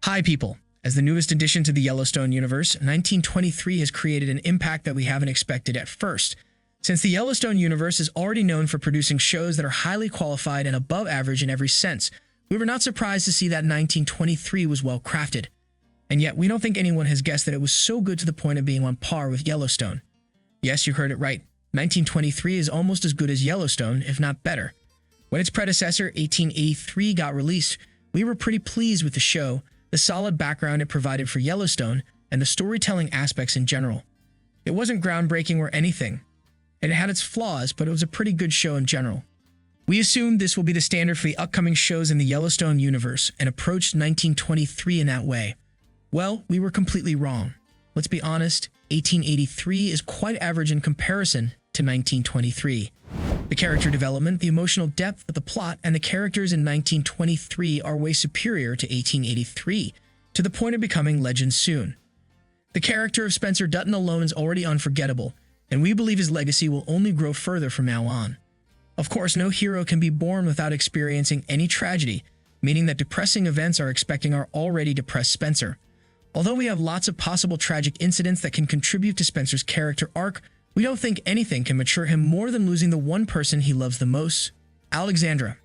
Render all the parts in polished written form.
Hi, people. As the newest addition to the Yellowstone universe, 1923 has created an impact that we haven't expected at first. Since the Yellowstone universe is already known for producing shows that are highly qualified and above average in every sense, we were not surprised to see that 1923 was well crafted. And yet, we don't think anyone has guessed that it was so good to the point of being on par with Yellowstone. Yes, you heard it right. 1923 is almost as good as Yellowstone, if not better. When its predecessor, 1883, got released, we were pretty pleased with the show, the solid background it provided for Yellowstone, and the storytelling aspects in general. It wasn't groundbreaking or anything. It had its flaws, but it was a pretty good show in general. We assumed this will be the standard for the upcoming shows in the Yellowstone universe and approached 1923 in that way. Well, we were completely wrong. Let's be honest, 1883 is quite average in comparison to 1923. The character development, the emotional depth of the plot, and the characters in 1923 are way superior to 1883, to the point of becoming legends soon. The character of Spencer Dutton alone is already unforgettable, and we believe his legacy will only grow further from now on. Of course, no hero can be born without experiencing any tragedy, meaning that depressing events are expecting our already depressed Spencer. Although we have lots of possible tragic incidents that can contribute to Spencer's character arc, we don't think anything can mature him more than losing the one person he loves the most, Alexandra.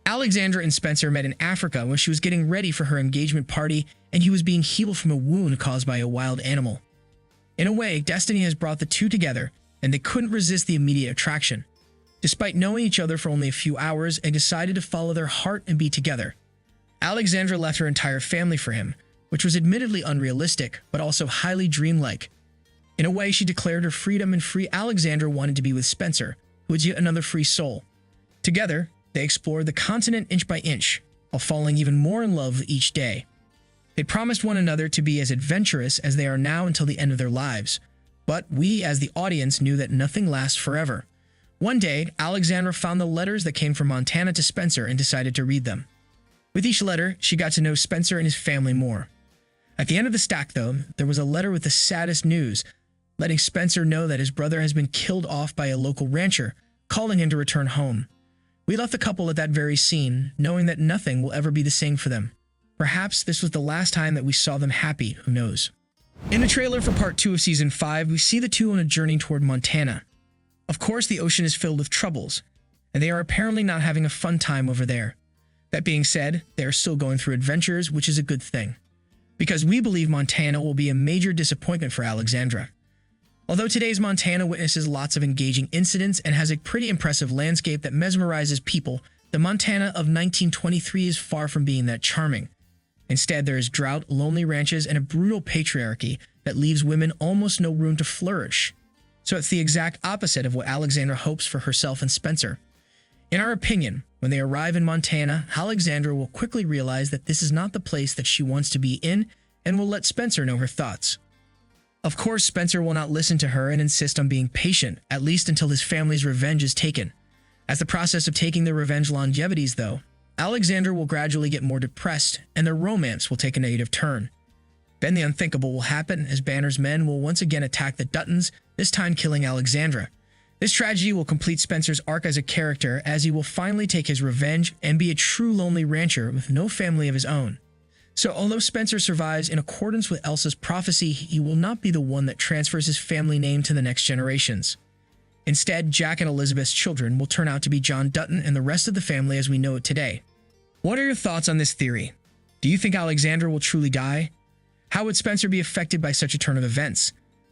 Alexandra and Spencer met in Africa when she was getting ready for her engagement party and he was being healed from a wound caused by a wild animal. In a way, destiny has brought the two together, and they couldn't resist the immediate attraction. Despite knowing each other for only a few hours, they decided to follow their heart and be together. Alexandra left her entire family for him, which was admittedly unrealistic, but also highly dreamlike. In a way, she declared her freedom, and free Alexandra wanted to be with Spencer, who was yet another free soul. Together, they explored the continent inch by inch, while falling even more in love each day. They promised one another to be as adventurous as they are now until the end of their lives. But we, as the audience, knew that nothing lasts forever. One day, Alexandra found the letters that came from Montana to Spencer and decided to read them. With each letter, she got to know Spencer and his family more. At the end of the stack, though, there was a letter with the saddest news, letting Spencer know that his brother has been killed off by a local rancher, calling him to return home. We left the couple at that very scene, knowing that nothing will ever be the same for them. Perhaps this was the last time that we saw them happy, who knows. In the trailer for Part 2 of Season 5, we see the two on a journey toward Montana. Of course, the ocean is filled with troubles, and they are apparently not having a fun time over there. That being said, they are still going through adventures, which is a good thing, because we believe Montana will be a major disappointment for Alexandra. Although today's Montana witnesses lots of engaging incidents and has a pretty impressive landscape that mesmerizes people, the Montana of 1923 is far from being that charming. Instead, there is drought, lonely ranches, and a brutal patriarchy that leaves women almost no room to flourish. So it's the exact opposite of what Alexandra hopes for herself and Spencer. In our opinion, when they arrive in Montana, Alexandra will quickly realize that this is not the place that she wants to be in and will let Spencer know her thoughts. Of course, Spencer will not listen to her and insist on being patient, at least until his family's revenge is taken. As the process of taking their revenge longevities, though, Alexandra will gradually get more depressed and their romance will take a negative turn. Then the unthinkable will happen as Banner's men will once again attack the Duttons, this time killing Alexandra. This tragedy will complete Spencer's arc as a character, as he will finally take his revenge and be a true lonely rancher with no family of his own. So although Spencer survives in accordance with Elsa's prophecy, he will not be the one that transfers his family name to the next generations. Instead, Jack and Elizabeth's children will turn out to be John Dutton and the rest of the family as we know it today. What are your thoughts on this theory? Do you think Alexandra will truly die? How would Spencer be affected by such a turn of events?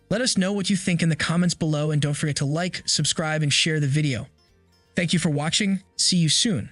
Let us know what you think in the comments below, and don't forget to like, subscribe, and share the video. Thank you for watching. See you soon.